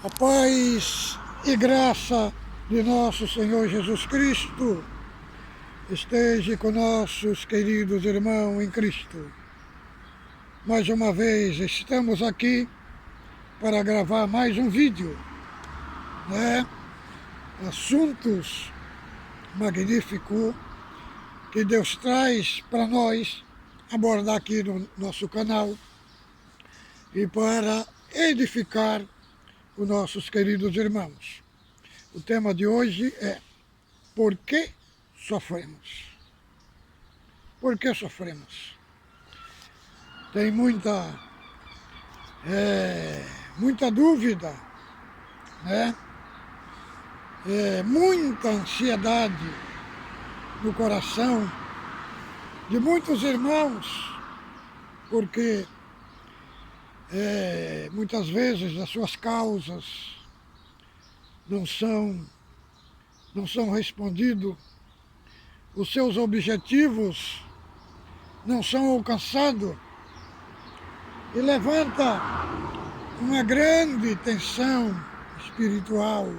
A paz e graça de nosso Senhor Jesus Cristo esteja com nossos queridos irmãos em Cristo. Mais uma vez estamos aqui para gravar mais um vídeo, Assuntos magníficos que Deus traz para nós abordar aqui no nosso canal e para edificar os nossos queridos irmãos. O tema de hoje é: por que sofremos? Por que sofremos? Tem muita dúvida, muita ansiedade no coração de muitos irmãos, porque muitas vezes as suas causas não são respondidos, os seus objetivos não são alcançados e levanta uma grande tensão espiritual,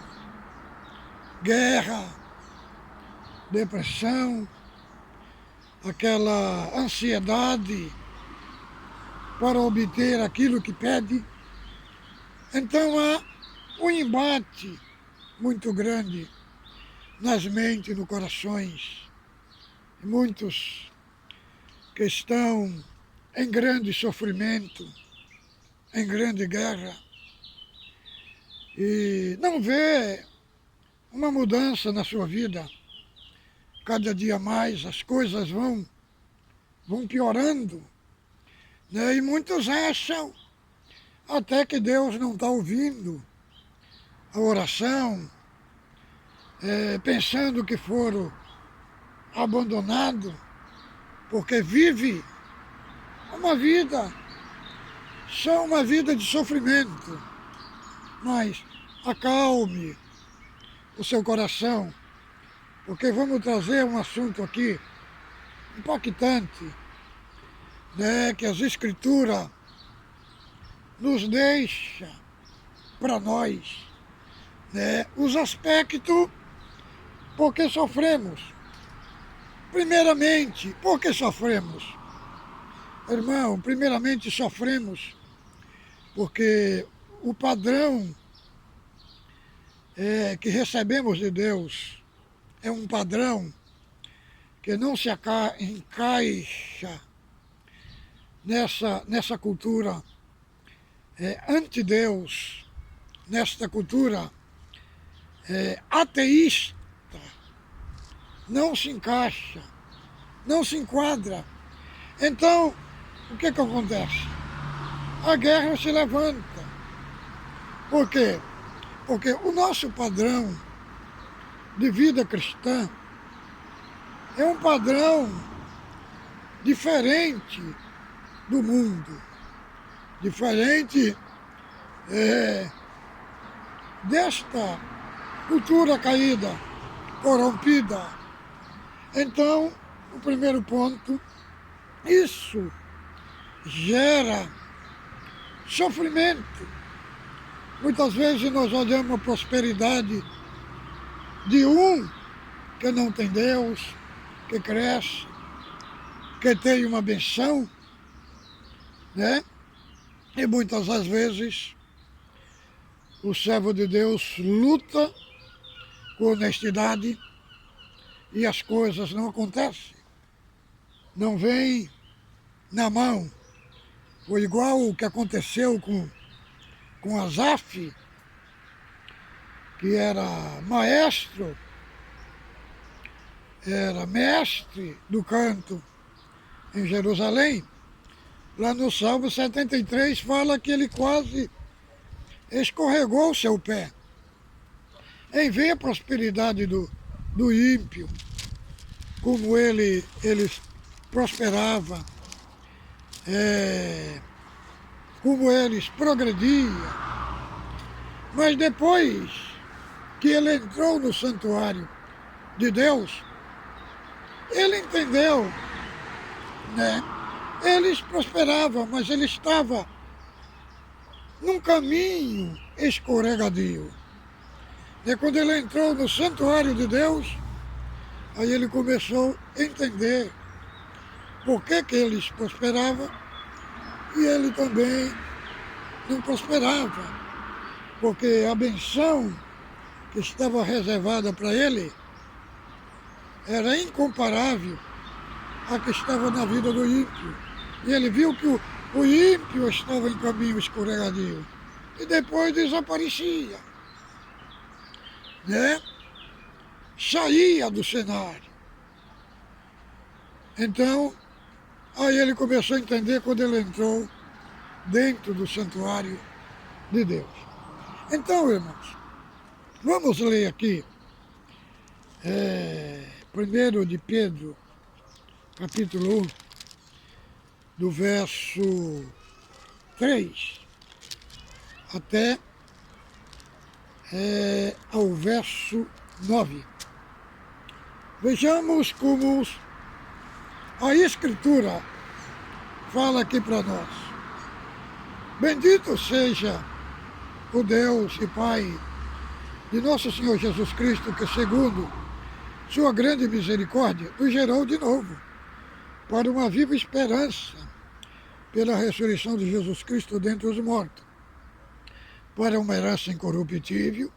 guerra, depressão, aquela ansiedade para obter aquilo que pede. Então há um embate muito grande nas mentes e nos corações. E muitos que estão em grande sofrimento, em grande guerra, e não vê uma mudança na sua vida. Cada dia mais as coisas vão piorando, E muitos acham até que Deus não está ouvindo a oração, pensando que foram abandonados, porque vive uma vida, só uma vida de sofrimento. Mas acalme o seu coração, porque vamos trazer um assunto aqui impactante, que as Escrituras nos deixa para nós, os aspectos por que sofremos. Primeiramente, por que sofremos? Irmão, primeiramente sofremos porque o padrão que recebemos de Deus é um padrão que não se encaixa nessa cultura anti-Deus, nesta cultura ateísta. Não se encaixa, não se enquadra. Então, o que acontece? A guerra se levanta. Por quê? Porque o nosso padrão de vida cristã é um padrão diferente do mundo, diferente desta cultura caída, corrompida. Então, o primeiro ponto, isso gera sofrimento. Muitas vezes nós olhamos a prosperidade de um que não tem Deus, que cresce, que tem uma benção, E muitas das vezes o servo de Deus luta com honestidade e as coisas não acontecem, não vêm na mão. Foi igual o que aconteceu com Asaf, que era mestre do canto em Jerusalém. Lá no Salmo 73 fala que ele quase escorregou o seu pé em ver a prosperidade do ímpio, como ele prosperava, como eles progrediam. Mas depois que ele entrou no santuário de Deus, ele entendeu, Eles prosperavam, mas ele estava num caminho escorregadio. E quando ele entrou no santuário de Deus, aí ele começou a entender por que eles prosperavam e ele também não prosperava, porque a benção que estava reservada para ele era incomparável à que estava na vida do ímpio. E ele viu que o ímpio estava em caminho escorregadio e depois desaparecia, né? Saía do cenário. Então, aí ele começou a entender quando ele entrou dentro do santuário de Deus. Então, irmãos, vamos ler aqui 1 de Pedro, capítulo 1, do verso 3 até ao verso 9. Vejamos como a Escritura fala aqui para nós. Bendito seja o Deus e Pai de nosso Senhor Jesus Cristo, que segundo sua grande misericórdia, nos gerou de novo para uma viva esperança pela ressurreição de Jesus Cristo dentre os mortos, para uma herança incorruptível,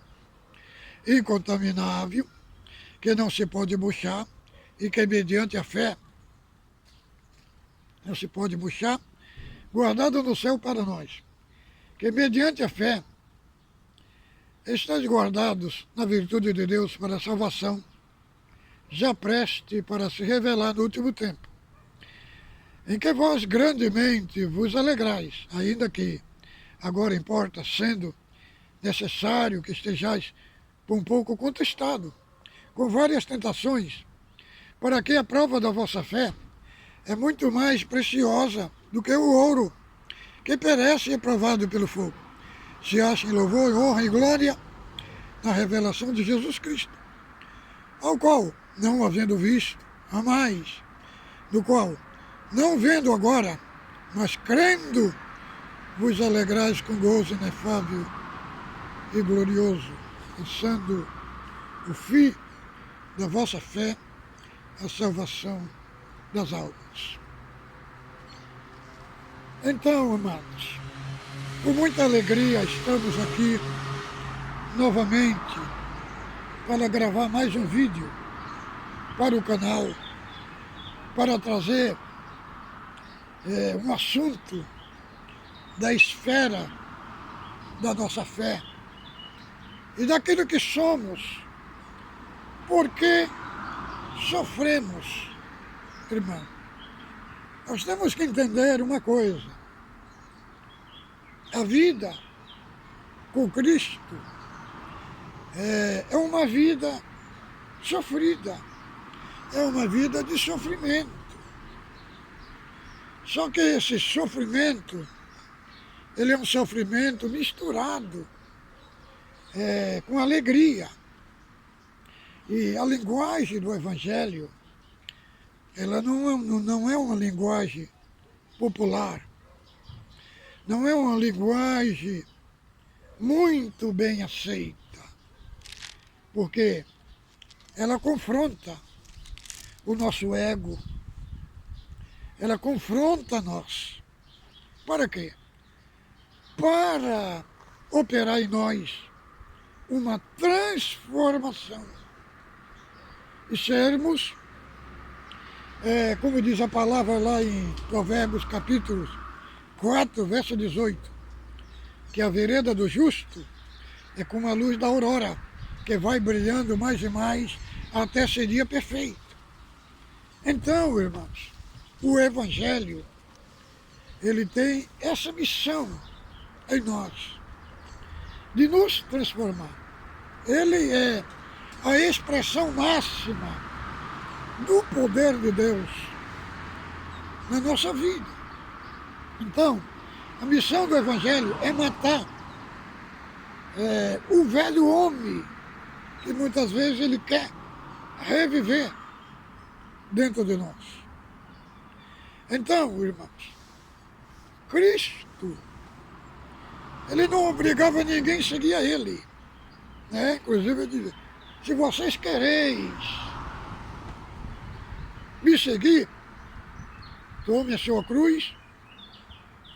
incontaminável, que não se pode murchar e que mediante a fé não se pode murchar, guardado no céu para nós, que mediante a fé estáis guardados na virtude de Deus para a salvação, já preste para se revelar no último tempo, em que vós grandemente vos alegrais, ainda que agora importa, sendo necessário que estejais um pouco contestado, com várias tentações, para que a prova da vossa fé é muito mais preciosa do que o ouro, que perece e é provado pelo fogo, se acha em louvor, honra e glória na revelação de Jesus Cristo, ao qual, não havendo visto, amais, do qual, não vendo agora, mas crendo, vos alegrais com gozo inefável e glorioso, pensando o fim da vossa fé, a salvação das almas. Então, amados, com muita alegria estamos aqui novamente para gravar mais um vídeo para o canal, para trazer um assunto da esfera da nossa fé e daquilo que somos, porque sofremos, irmão. Nós temos que entender uma coisa: a vida com Cristo é uma vida sofrida, é uma vida de sofrimento. Só que esse sofrimento, ele é um sofrimento misturado com alegria. E a linguagem do Evangelho, ela não é uma linguagem popular, não é uma linguagem muito bem aceita, porque ela confronta o nosso ego, ela confronta nós. Para quê? Para operar em nós uma transformação e sermos, como diz a palavra lá em Provérbios capítulo 4, verso 18, que a vereda do justo é como a luz da aurora, que vai brilhando mais e mais até ser dia perfeito. Então, irmãos, o Evangelho, ele tem essa missão em nós, de nos transformar. Ele é a expressão máxima do poder de Deus na nossa vida. Então, a missão do Evangelho é matar o velho homem, que muitas vezes ele quer reviver dentro de nós. Então, irmãos, Cristo Ele não obrigava ninguém a seguir a ele. Né? Inclusive ele dizia, se vocês quereis me seguir, tome a sua cruz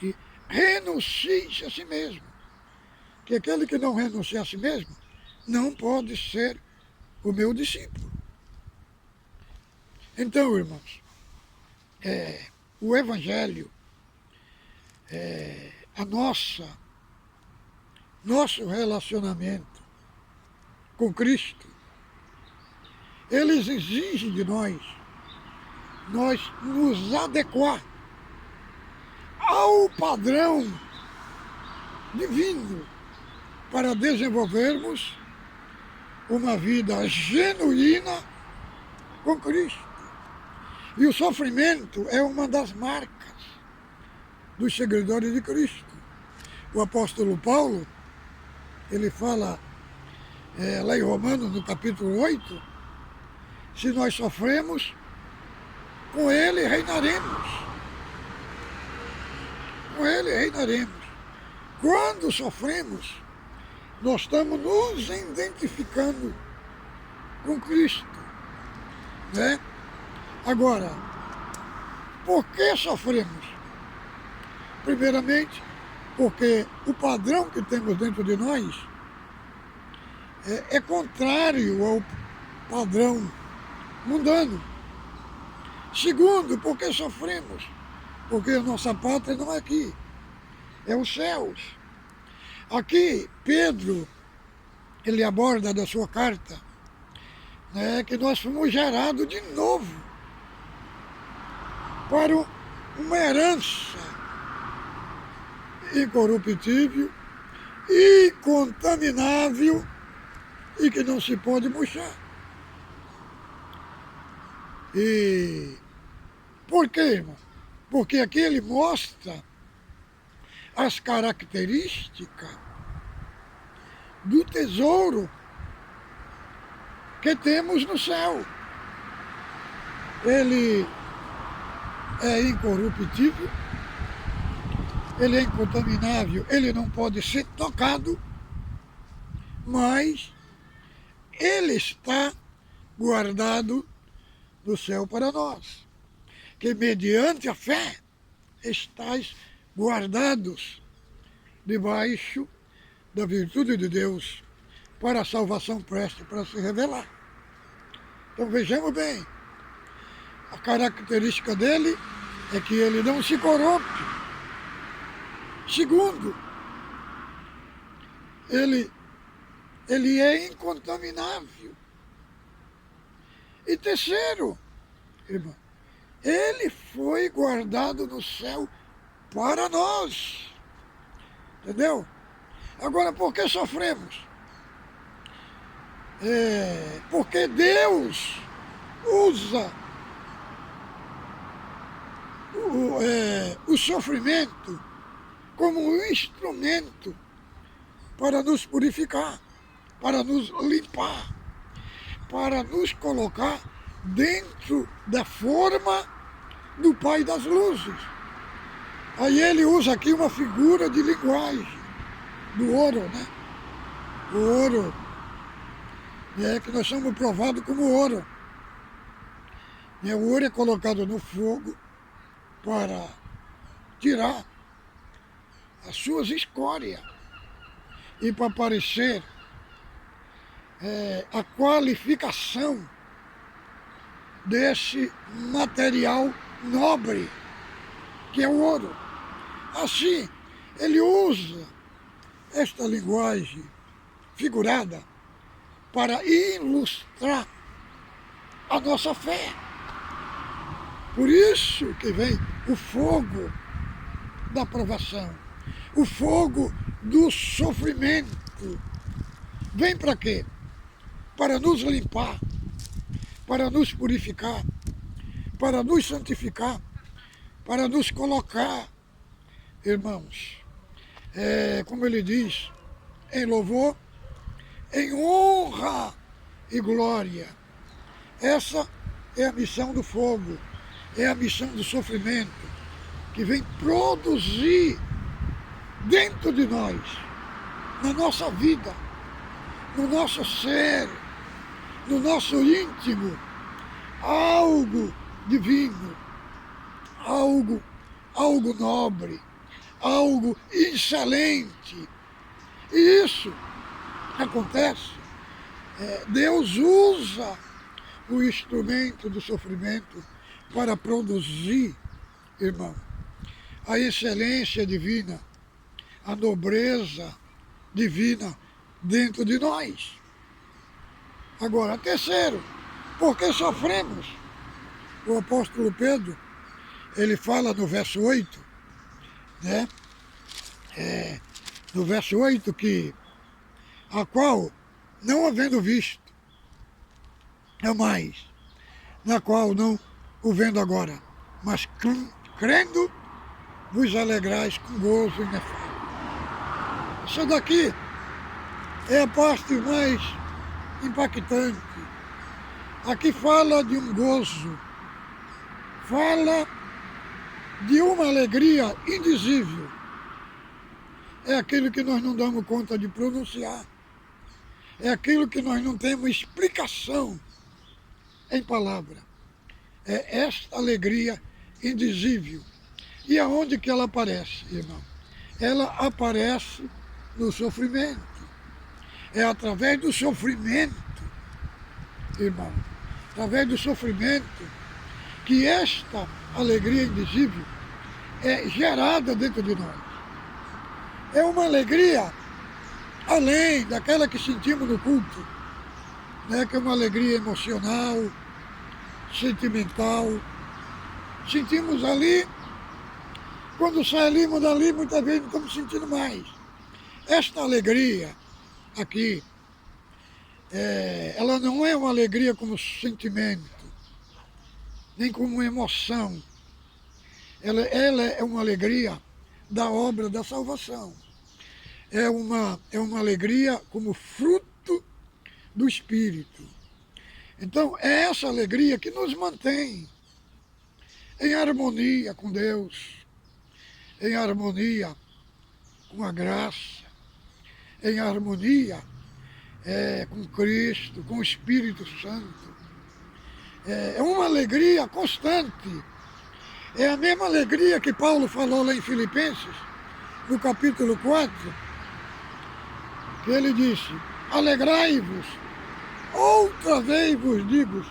e renuncie a si mesmo. Que aquele que não renuncia a si mesmo não pode ser o meu discípulo. Então, irmãos, o Evangelho, a nosso relacionamento com Cristo, eles exigem de nós nos adequar ao padrão divino para desenvolvermos uma vida genuína com Cristo. E o sofrimento é uma das marcas dos seguidores de Cristo. O apóstolo Paulo, ele fala lá em Romanos, no capítulo 8, se nós sofremos, com ele reinaremos. Com ele reinaremos. Quando sofremos, nós estamos nos identificando com Cristo. Né? Agora, por que sofremos? Primeiramente, porque o padrão que temos dentro de nós é contrário ao padrão mundano. Segundo, porque sofremos? Porque a nossa pátria não é aqui, é os céus. Aqui, Pedro, ele aborda da sua carta, né, que nós fomos gerados de novo para uma herança incorruptível, incontaminável e que não se pode murchar. E por quê, irmão? Porque aqui ele mostra as características do tesouro que temos no céu. Ele é incorruptível, ele é incontaminável, ele não pode ser tocado, mas ele está guardado do céu para nós, que mediante a fé estáis guardados debaixo da virtude de Deus para a salvação presta para se revelar. Então vejamos bem, a característica dele é que ele não se corrompe. Segundo, ele é incontaminável. E terceiro, irmão, ele foi guardado no céu para nós. Entendeu? Agora, por que sofremos? Porque Deus usa o sofrimento como um instrumento para nos purificar, para nos limpar, para nos colocar dentro da forma do Pai das Luzes. Aí ele usa aqui uma figura de linguagem do ouro, né? O ouro, que nós somos provados como ouro. O ouro é colocado no fogo para tirar as suas escórias e para aparecer a qualificação desse material nobre que é o ouro. Assim, ele usa esta linguagem figurada para ilustrar a nossa fé. Por isso que vem o fogo da provação, o fogo do sofrimento. Vem para quê? Para nos limpar, para nos purificar, para nos santificar, para nos colocar, irmãos, como ele diz, em louvor, em honra e glória. Essa é a missão do fogo, é a missão do sofrimento, que vem produzir dentro de nós, na nossa vida, no nosso ser, no nosso íntimo, algo divino, algo nobre, algo excelente. E isso acontece, Deus usa o instrumento do sofrimento para produzir, irmão, a excelência divina, a nobreza divina dentro de nós. Agora, terceiro, porque sofremos. O apóstolo Pedro, ele fala no verso 8, né? No verso 8 que a qual, não havendo visto, jamais, na qual não o vendo agora, mas crendo, vos alegrais com gozo inefável. Isso daqui é a parte mais impactante. Aqui fala de um gozo, fala de uma alegria indizível. É aquilo que nós não damos conta de pronunciar. É aquilo que nós não temos explicação em palavra. É esta alegria indizível. E aonde que ela aparece, irmão? Ela aparece no sofrimento. É através do sofrimento, irmão, através do sofrimento, que esta alegria indizível é gerada dentro de nós. É uma alegria além daquela que sentimos no culto, né? Que é uma alegria emocional, sentimental. Sentimos ali, quando saímos dali, muitas vezes não estamos sentindo mais. Esta alegria aqui, ela não é uma alegria como sentimento, nem como emoção. Ela é uma alegria da obra da salvação. É uma alegria como fruto do Espírito. Então, é essa alegria que nos mantém em harmonia com Deus, em harmonia com a graça, em harmonia com Cristo, com o Espírito Santo. É uma alegria constante. É a mesma alegria que Paulo falou lá em Filipenses, no capítulo 4, que ele disse: alegrai-vos, outra vez vos digo,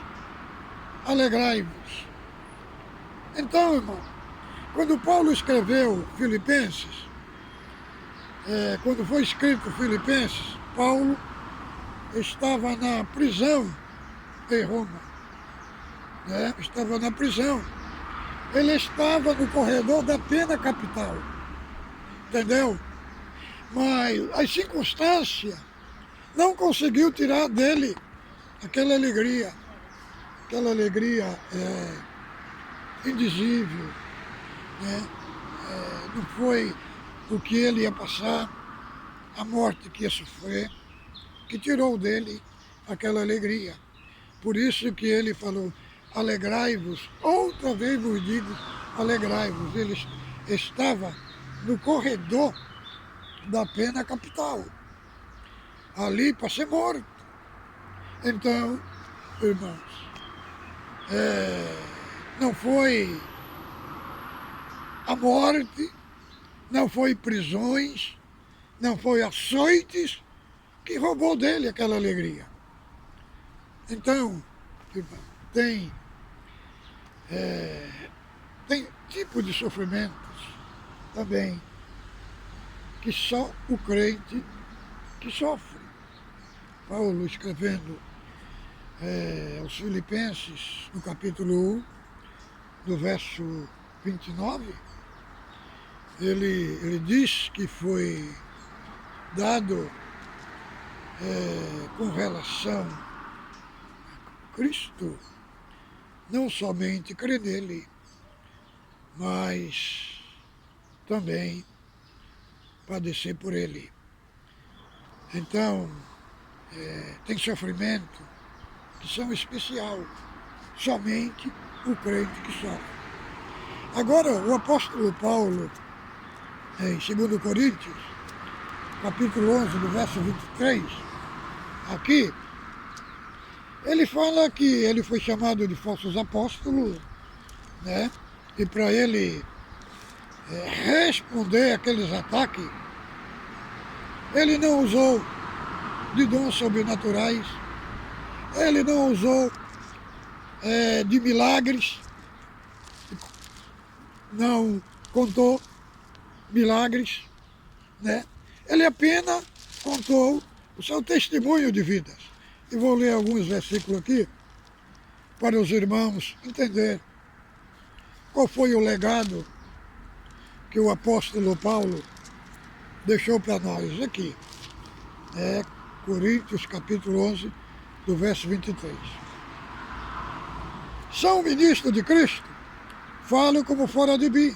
alegrai-vos. Então, irmão, quando Paulo escreveu Filipenses, quando foi escrito Filipenses, Paulo estava na prisão em Roma, né? Estava na prisão. Ele estava no corredor da pena capital, entendeu? Mas as circunstâncias não conseguiu tirar dele aquela alegria indizível, né? Não foi o que ele ia passar, a morte que ia sofrer, que tirou dele aquela alegria. Por isso que ele falou: alegrai-vos, outra vez vos digo, alegrai-vos. Ele estava no corredor da pena capital, ali para ser morto. Então, irmãos, não foi a morte, não foi prisões, não foi açoites que roubou dele aquela alegria. Então, irmão, tem tipo de sofrimentos também que só o crente que sofre. Paulo, escrevendo aos Filipenses, no capítulo 1, do verso 29, ele diz que foi dado com relação a Cristo, não somente crer nele, mas também padecer por ele. Então, tem sofrimento que são especial, somente o crente que sofre. Agora, o apóstolo Paulo, em 2 Coríntios, capítulo 11, do verso 23, aqui, ele fala que ele foi chamado de falsos apóstolos, né? E para ele responder aqueles ataques, ele não usou de dons sobrenaturais, ele não usou de milagres, não contou milagres, né? Ele apenas contou o seu testemunho de vidas. E vou ler alguns versículos aqui para os irmãos entender qual foi o legado que o apóstolo Paulo deixou para nós aqui. Coríntios capítulo 11, do verso 23. São ministros de Cristo, falo como fora de mim,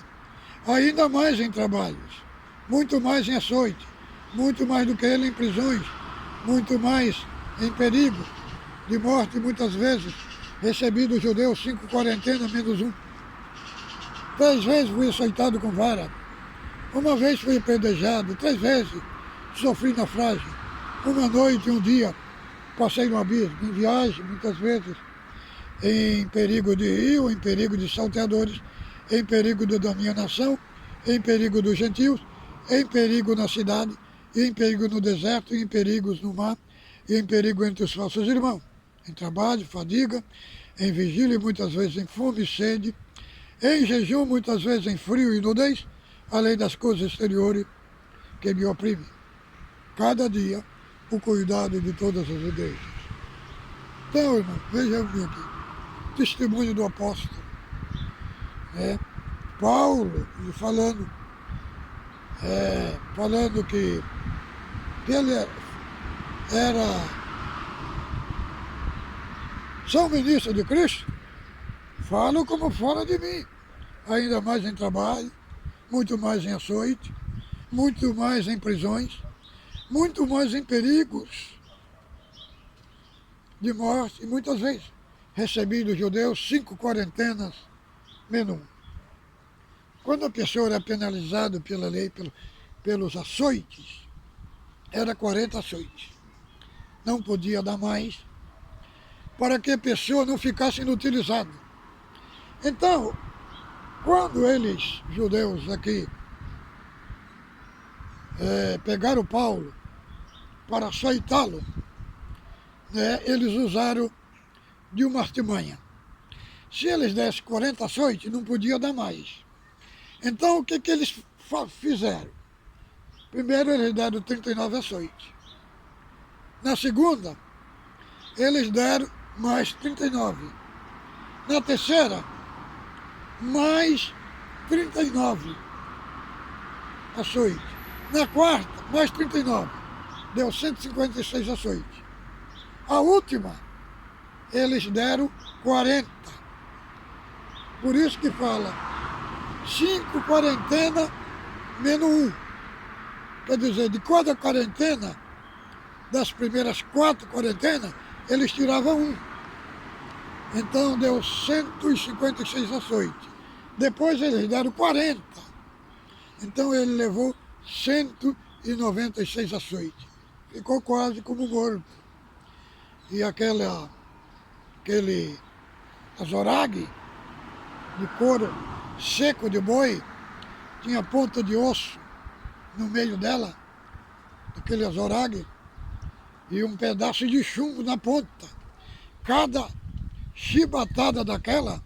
ainda mais em trabalhos, muito mais em açoite, muito mais do que ele em prisões, muito mais em perigo de morte, muitas vezes recebi dos judeus 5 quarentenas menos 1. 3 vezes fui açoitado com vara, uma vez fui apedrejado, 3 vezes sofri naufrágio, uma noite e um dia passei no abismo, em viagem, muitas vezes em perigo de rio, em perigo de salteadores, em perigo da minha nação, em perigo dos gentios, em perigo na cidade, em perigo no deserto, em perigos no mar, e em perigo entre os falsos irmãos, em trabalho, fadiga, em vigília, muitas vezes em fome e sede, em jejum, muitas vezes em frio e nudez, além das coisas exteriores que me oprimem. Cada dia, o cuidado de todas as igrejas. Então, irmão, veja aqui, testemunho do apóstolo, Paulo, falando que ele são ministros de Cristo, falam como fora de mim, ainda mais em trabalho, muito mais em açoite, muito mais em prisões, muito mais em perigos de morte, e muitas vezes recebi dos judeus 5 quarentenas menos 1. Quando a pessoa era penalizada pela lei, pelos açoites, era 40 açoites. Não podia dar mais, para que a pessoa não ficasse inutilizada. Então, quando eles, judeus aqui, pegaram Paulo para açoitá-lo, eles usaram de uma artimanha. Se eles dessem 40 açoites, não podia dar mais. Então, o que eles fizeram? Primeiro, eles deram 39 açoites. Na segunda, eles deram mais 39. Na terceira, mais 39 açoites. Na quarta, mais 39. Deu 156 açoites. A última, eles deram 40. Por isso que fala 5 quarentenas menos 1. Quer dizer, de cada quarentena, das primeiras 4 quarentenas, eles tiravam 1. Então deu 156 açoites. Depois eles deram 40. Então ele levou 196 açoites. Ficou quase como morto. E aquele azorague de couro seco de boi, tinha ponta de osso no meio dela, daquele azorague, e um pedaço de chumbo na ponta. Cada chibatada daquela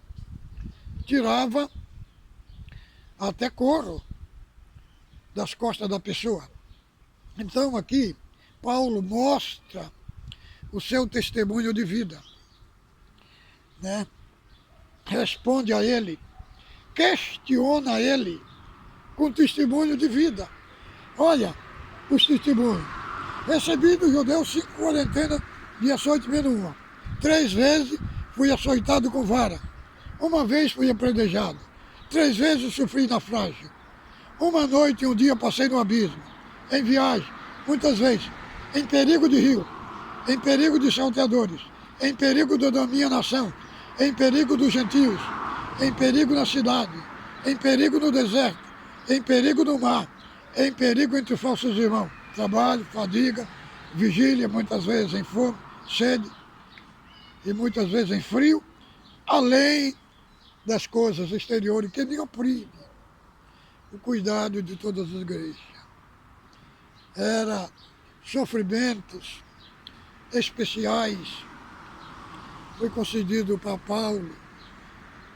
tirava até couro das costas da pessoa. Então aqui, Paulo mostra o seu testemunho de vida, responde a ele, questiona ele com testemunho de vida. Olha os testemunhos. Recebi dos judeus 5 quarentenas de açoite menos 1. 3 vezes fui açoitado com vara. Uma vez fui apredejado. 3 vezes sofri naufrágio. Uma noite e um dia passei no abismo. Em viagem, muitas vezes, em perigo de rio, em perigo de salteadores, em perigo da minha nação, em perigo dos gentios, em perigo na cidade, em perigo no deserto, em perigo no mar, em perigo entre os falsos irmãos. Trabalho, fadiga, vigília, muitas vezes em fome, sede e muitas vezes em frio, além das coisas exteriores que me oprimem. O cuidado de todas as igrejas. Era sofrimentos especiais. Foi concedido para Paulo.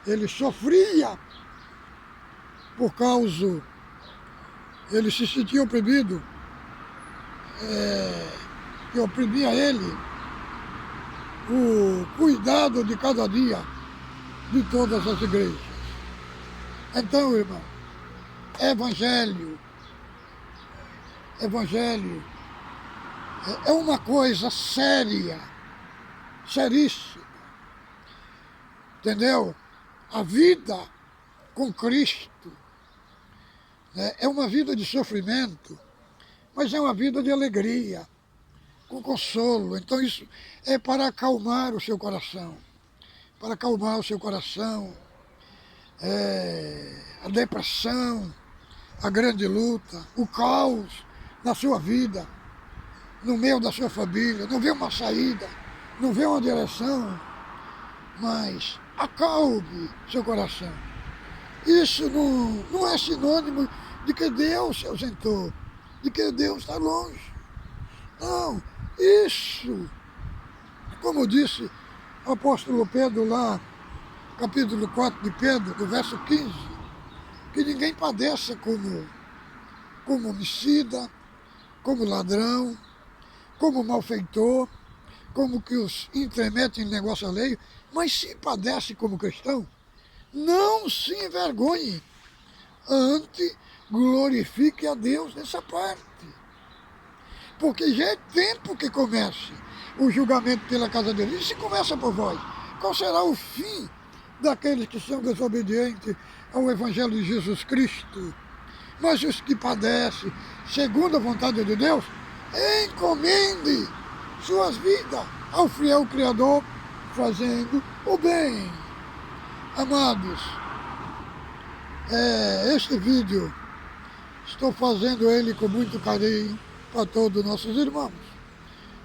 Ele sofria por causa, ele se sentia oprimido, que oprimia ele o cuidado de cada dia de todas as igrejas. Então, irmão, Evangelho é uma coisa séria, seríssima, entendeu? A vida com Cristo, né, é uma vida de sofrimento, mas é uma vida de alegria, com consolo. Então isso é para acalmar o seu coração, a depressão, a grande luta, o caos na sua vida, no meio da sua família, não vê uma saída, não vê uma direção, mas acalme seu coração. Isso não é sinônimo de que Deus se ausentou, de que Deus está longe. Não, isso, como disse o apóstolo Pedro lá, capítulo 4 de Pedro, do verso 15, que ninguém padeça como homicida, como ladrão, como malfeitor, como que os intrometem em negócio alheio, mas se padece como cristão, não se envergonhe, antes glorifique a Deus nessa parte. Porque já é tempo que comece o julgamento pela casa de Deus. E se começa por vós, qual será o fim daqueles que são desobedientes ao Evangelho de Jesus Cristo? Mas os que padecem, segundo a vontade de Deus, encomende suas vidas ao fiel Criador, fazendo o bem. Amados, este vídeo, estou fazendo ele com muito carinho para todos os nossos irmãos.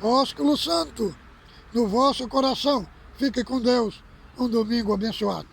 Ósculo Santo, no vosso coração. Fique com Deus. Um domingo abençoado.